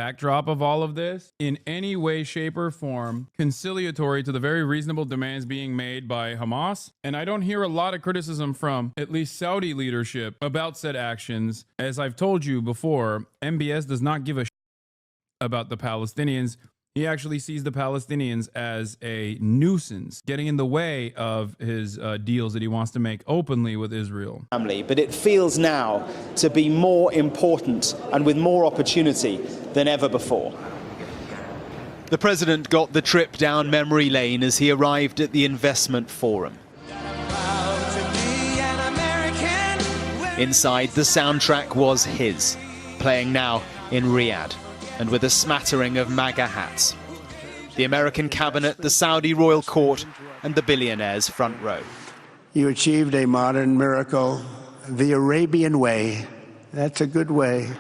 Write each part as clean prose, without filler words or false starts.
backdrop of all of this in any way, shape, or form conciliatory to the very reasonable demands being made by Hamas. And I don't hear a lot of criticism from at least Saudi leadership about said actions. As I've told you before, MBS does not give a about the Palestinians. He actually sees the Palestinians as a nuisance, getting in the way of his deals that he wants to make openly with Israel. But it feels now to be more important and with more opportunity than ever before. The president got the trip down memory lane as he arrived at the investment forum. Inside, the soundtrack was his, playing now in Riyadh, and with a smattering of MAGA hats. The American cabinet, the Saudi royal court, and the billionaires' front row. You achieved a modern miracle, the Arabian way. That's a good way.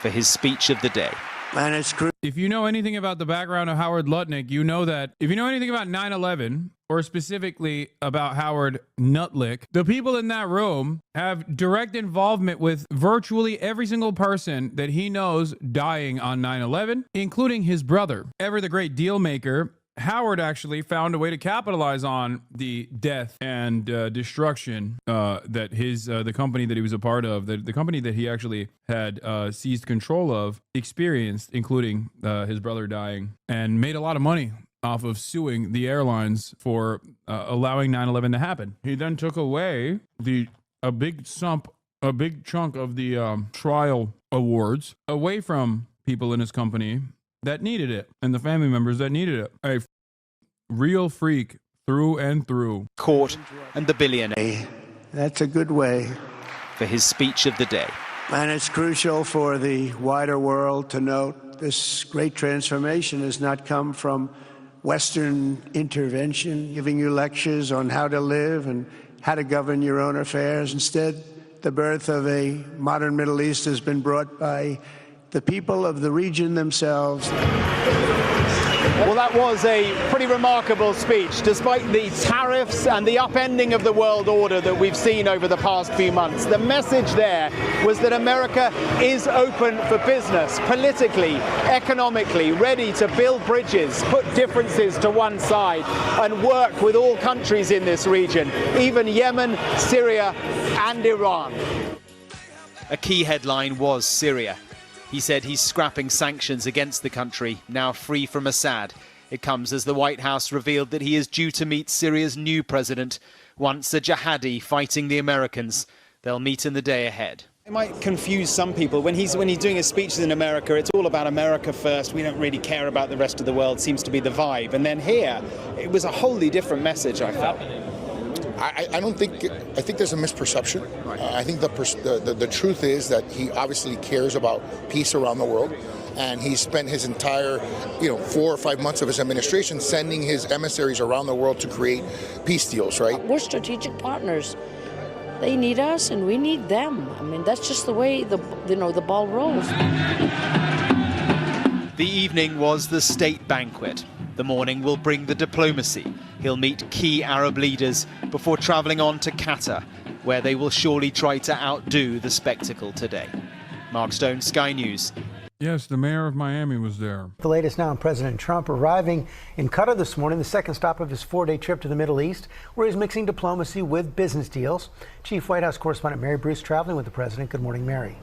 For his speech of the day. And it's if you know anything about the background of Howard Lutnick, you know that if you know anything about 9/11, or specifically about Howard Nutlick, the people in that room have direct involvement with virtually every single person that he knows dying on 9/11, including his brother. Ever the great deal maker, Howard actually found a way to capitalize on the death and destruction that the company that he was a part of, the company that he actually had seized control of, experienced, including his brother dying, and made a lot of money off of suing the airlines for allowing 9/11 to happen. He then took away a big chunk of the trial awards away from people in his company that needed it, and the family members that needed it. A real freak through and through. Court and the billionaire. That's a good way. For his speech of the day. And it's crucial for the wider world to note this great transformation has not come from Western intervention, giving you lectures on how to live and how to govern your own affairs. Instead, the birth of a modern Middle East has been brought by the people of the region themselves. Well, that was a pretty remarkable speech, despite the tariffs and the upending of the world order that we've seen over the past few months. The message there was that America is open for business, politically, economically, ready to build bridges, put differences to one side, and work with all countries in this region, even Yemen, Syria, and Iran. A key headline was Syria. He said he's scrapping sanctions against the country, now free from Assad. It comes as the White House revealed that he is due to meet Syria's new president, once a jihadi fighting the Americans. They'll meet in the day ahead. It might confuse some people. When he's doing his speeches in America, it's all about America first. We don't really care about the rest of the world, seems to be the vibe. And then here, it was a wholly different message, I felt. I think there's a misperception. I think the truth is that he obviously cares about peace around the world, and he spent his entire 4 or 5 months of his administration sending his emissaries around the world to create peace deals, right? We're strategic partners. They need us and we need them. I mean, that's just the way the ball rolls. The evening was the state banquet. The morning will bring the diplomacy. He'll meet key Arab leaders before travelling on to Qatar, where they will surely try to outdo the spectacle today. Mark Stone, Sky News. Yes, the mayor of Miami was there. The latest now on President Trump arriving in Qatar this morning, the second stop of his 4-day trip to the Middle East, where he's mixing diplomacy with business deals. Chief White House correspondent Mary Bruce traveling with the president. Good morning, Mary.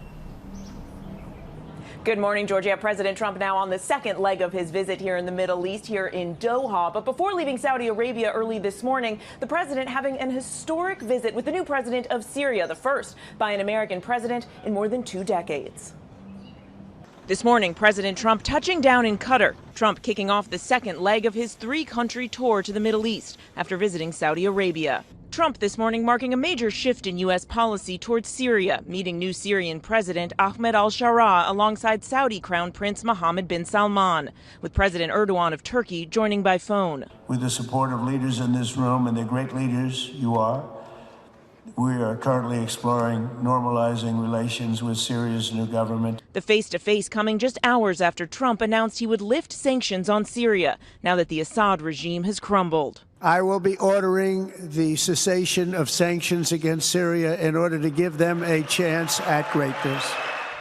Good morning, Georgia. President Trump now on the second leg of his visit here in the Middle East, here in Doha. But before leaving Saudi Arabia early this morning, the president having an historic visit with the new president of Syria, the first by an American president in more than 2 decades. This morning, President Trump touching down in Qatar. Trump kicking off the second leg of his 3-country tour to the Middle East after visiting Saudi Arabia. Trump this morning marking a major shift in U.S. policy towards Syria, meeting new Syrian President Ahmed al-Sharaa alongside Saudi Crown Prince Mohammed bin Salman, with President Erdogan of Turkey joining by phone. With the support of leaders in this room, and the great leaders you are, we are currently exploring normalizing relations with Syria's new government. The face-to-face coming just hours after Trump announced he would lift sanctions on Syria, now that the Assad regime has crumbled. I will be ordering the cessation of sanctions against Syria in order to give them a chance at greatness.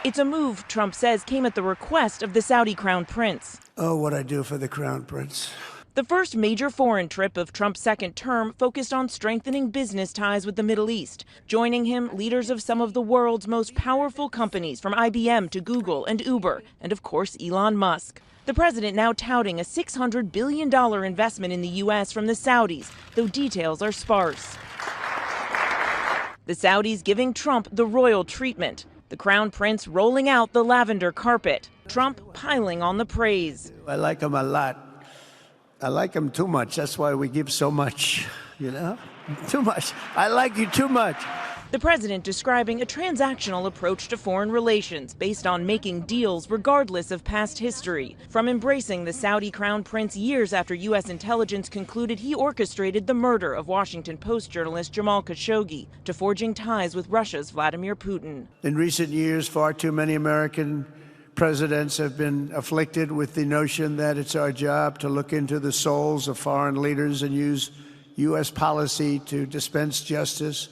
It's a move, Trump says, came at the request of the Saudi crown prince. Oh, what I do for the crown prince. The first major foreign trip of Trump's second term focused on strengthening business ties with the Middle East. Joining him, leaders of some of the world's most powerful companies, from IBM to Google and Uber, and of course Elon Musk. The president now touting a $600 billion investment in the U.S. from the Saudis, though details are sparse. The Saudis giving Trump the royal treatment. The crown prince rolling out the lavender carpet. Trump piling on the praise. I like him a lot. I like him too much. That's why we give so much, you know? Too much. I like you too much. The president describing a transactional approach to foreign relations based on making deals regardless of past history. From embracing the Saudi crown prince years after U.S. intelligence concluded he orchestrated the murder of Washington Post journalist Jamal Khashoggi, to forging ties with Russia's Vladimir Putin. In recent years, far too many American presidents have been afflicted with the notion that it's our job to look into the souls of foreign leaders and use U.S. policy to dispense justice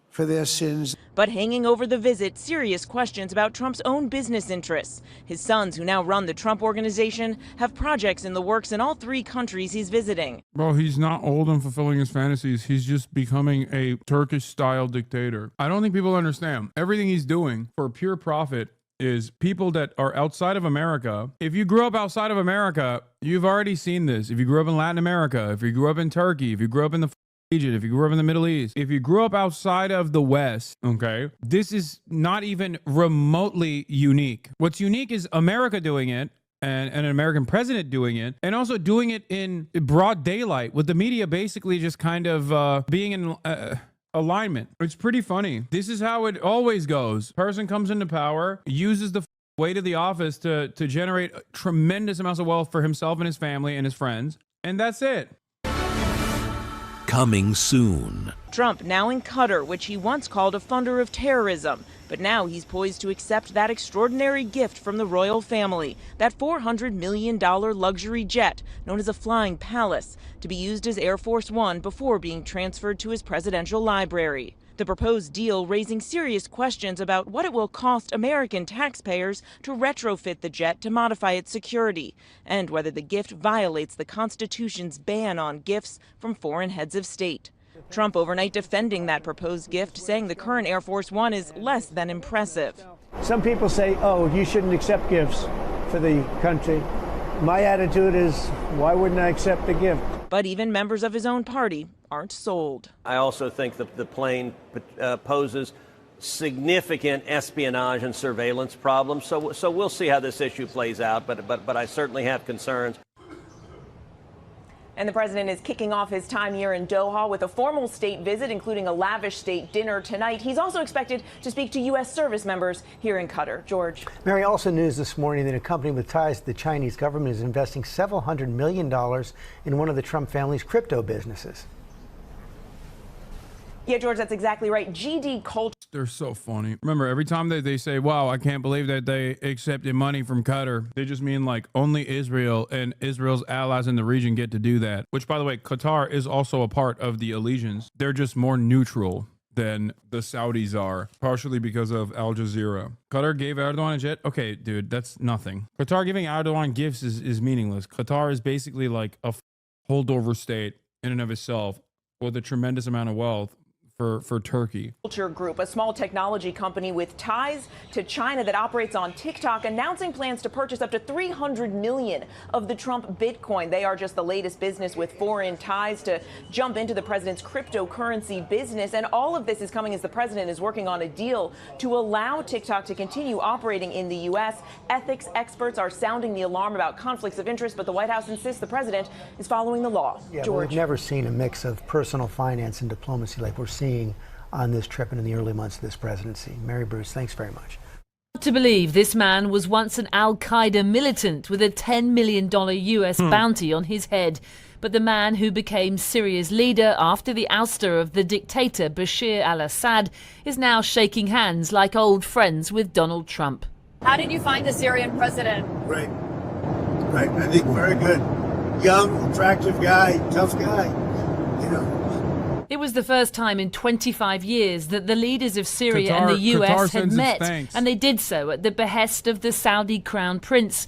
for their sins. But hanging over the visit, serious questions about Trump's own business interests. His sons, who now run the Trump Organization, have projects in the works in all 3 countries he's visiting. Bro, he's not old and fulfilling his fantasies. He's just becoming a Turkish-style dictator. I don't think people understand. Everything he's doing for pure profit is people that are outside of America. If you grew up outside of America, you've already seen this. If you grew up in Latin America, if you grew up in Turkey, if you grew up in the region, if you grew up in the Middle East, if you grew up outside of the West, okay, this is not even remotely unique. What's unique is America doing it, and an American president doing it, and also doing it in broad daylight, with the media basically just kind of being in alignment. It's pretty funny. This is how it always goes. Person comes into power, uses the weight of the office to generate tremendous amounts of wealth for himself and his family and his friends, and that's it. Coming soon. Trump now in Qatar, which he once called a funder of terrorism. But now he's poised to accept that extraordinary gift from the royal family, that $400 million luxury jet known as a flying palace, to be used as Air Force One before being transferred to his presidential library. The proposed deal raising serious questions about what it will cost American taxpayers to retrofit the jet to modify its security, and whether the gift violates the Constitution's ban on gifts from foreign heads of state. Trump overnight defending that proposed gift, saying the current Air Force One is less than impressive. Some people say, oh, you shouldn't accept gifts for the country. My attitude is, why wouldn't I accept the gift? But even members of his own party aren't sold. I also think that the plane poses significant espionage and surveillance problems. So we'll see how this issue plays out. But I certainly have concerns. And the president is kicking off his time here in Doha with a formal state visit, including a lavish state dinner tonight. He's also expected to speak to U.S. service members here in Qatar. George. Mary, also news this morning that a company with ties to the Chinese government is investing several $100 million in one of the Trump family's crypto businesses. Yeah, George, that's exactly right. GD Culture. They're so funny. Remember, every time they say, wow, I can't believe that they accepted money from Qatar, they just mean like only Israel and Israel's allies in the region get to do that. Which, by the way, Qatar is also a part of the allegiance. They're just more neutral than the Saudis are, partially because of Al Jazeera. Qatar gave Erdogan a jet. Okay, dude, that's nothing. Qatar giving Erdogan gifts is meaningless. Qatar is basically like a holdover state in and of itself with a tremendous amount of wealth for Turkey. Culture Group, a small technology company with ties to China that operates on TikTok, announcing plans to purchase up to 300 million of the Trump Bitcoin. They are just the latest business with foreign ties to jump into the president's cryptocurrency business. And all of this is coming as the president is working on a deal to allow TikTok to continue operating in the U.S. Ethics experts are sounding the alarm about conflicts of interest, but the White House insists the president is following the law. Yeah, George. we've never seen a mix of personal finance and diplomacy like we're seeing on this trip and in the early months of this presidency. Mary Bruce, thanks very much. To believe this man was once an al-Qaeda militant with a $10 million US bounty on his head. But the man who became Syria's leader after the ouster of the dictator Bashar al-Assad is now shaking hands like old friends with Donald Trump. How did you find the Syrian president? Great. I think very good. Young, attractive guy, tough guy, you know. It was the first time in 25 years that the leaders of Syria and the Qatar US had sends its met, thanks. and they did so at the behest of the Saudi Crown Prince,